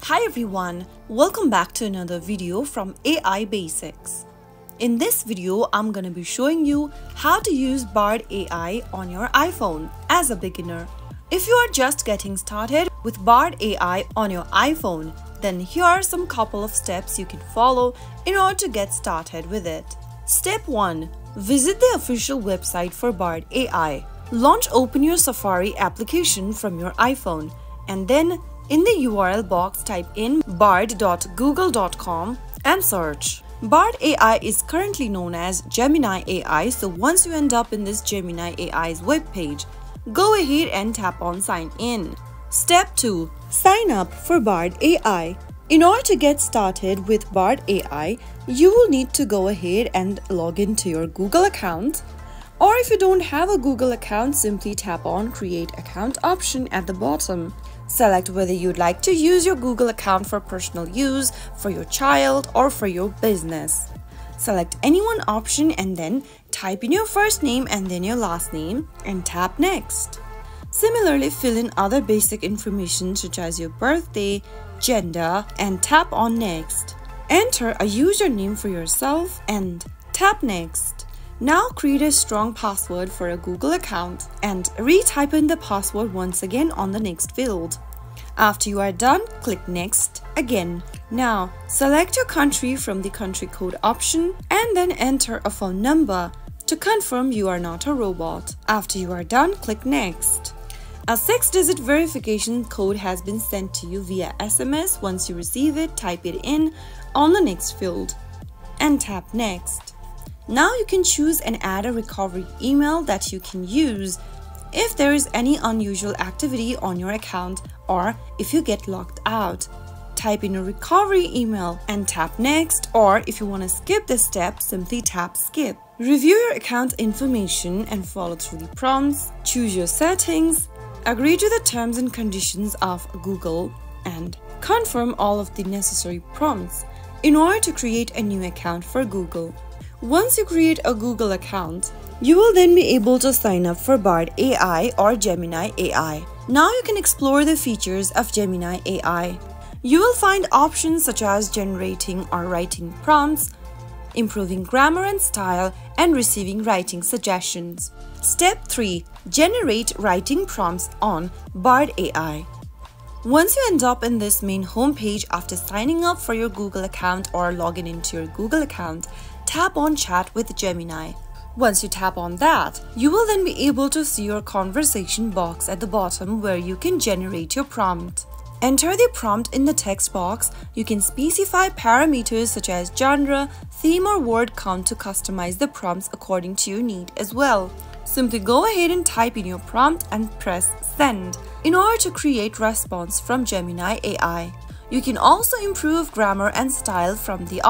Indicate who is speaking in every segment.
Speaker 1: Hi everyone, welcome back to another video from AI Basics. In this video, I'm gonna be showing you how to use bard.ai on your iPhone as a beginner. If you are just getting started with bard.ai on your iPhone, then here are some couple of steps you can follow in order to get started with it. Step 1. Visit the official website for bard.ai. Open your Safari application from your iPhone and then in the URL box type in bard.google.com and search. Bard.ai is currently known as Gemini AI, so once you end up in this Gemini AI's webpage, go ahead and tap on Sign In. Step 2. Sign up for Bard.ai. In order to get started with Bard.ai, you will need to go ahead and log into your Google account. Or if you don't have a Google account, simply tap on Create Account option at the bottom. Select whether you'd like to use your Google account for personal use, for your child, or for your business. Select any one option and then type in your first name and then your last name and tap Next. Similarly, fill in other basic information such as your birthday, gender, and tap on Next. Enter a username for yourself and tap Next. Now create a strong password for a Google account and retype in the password once again on the next field. After you are done, click Next again. Now select your country from the country code option and then enter a phone number to confirm you are not a robot. After you are done, click Next. A 6-digit verification code has been sent to you via SMS. Once you receive it, type it in on the next field and tap Next. Now you can choose and add a recovery email that you can use if there is any unusual activity on your account or if you get locked out. Type in a recovery email and tap Next, or if you want to skip this step, simply tap Skip. Review your account information and follow through the prompts. Choose your settings, agree to the terms and conditions of Google, and confirm all of the necessary prompts in order to create a new account for Google. Once you create a Google account, you will then be able to sign up for Bard.ai or Gemini AI. Now you can explore the features of Gemini AI. You will find options such as generating or writing prompts, improving grammar and style, and receiving writing suggestions. Step 3. Generate writing prompts on Bard.ai. Once you end up in this main homepage after signing up for your Google account or logging into your Google account, tap on Chat with Gemini. Once you tap on that, you will then be able to see your conversation box at the bottom where you can generate your prompt. Enter the prompt in the text box. You can specify parameters such as genre, theme, or word count to customize the prompts according to your need as well. Simply go ahead and type in your prompt and press Send in order to create response from Gemini AI. You can also improve grammar and style from the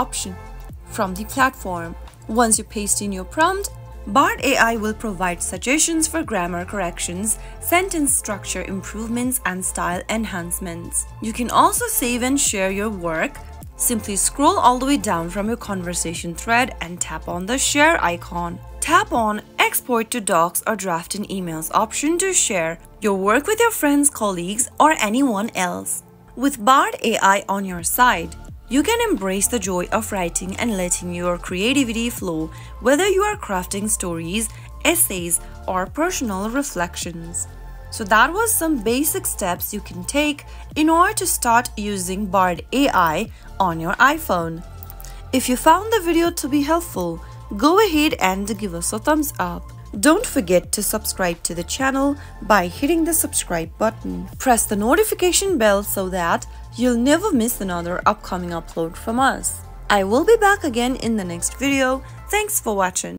Speaker 1: platform. Once you paste in your prompt, Bard.ai will provide suggestions for grammar corrections, sentence structure improvements, and style enhancements. You can also save and share your work. Simply scroll all the way down from your conversation thread and tap on the share icon. Tap on Export to Docs or Draft in Emails option to share your work with your friends, colleagues, or anyone else. With Bard.ai on your side, you can embrace the joy of writing and letting your creativity flow, whether you are crafting stories, essays, or personal reflections. So that was some basic steps you can take in order to start using Bard.ai on your iPhone. If you found the video to be helpful, go ahead and give us a thumbs up. Don't forget to subscribe to the channel by hitting the subscribe button. Press the notification bell so that you'll never miss another upcoming upload from us. I will be back again in the next video. Thanks for watching.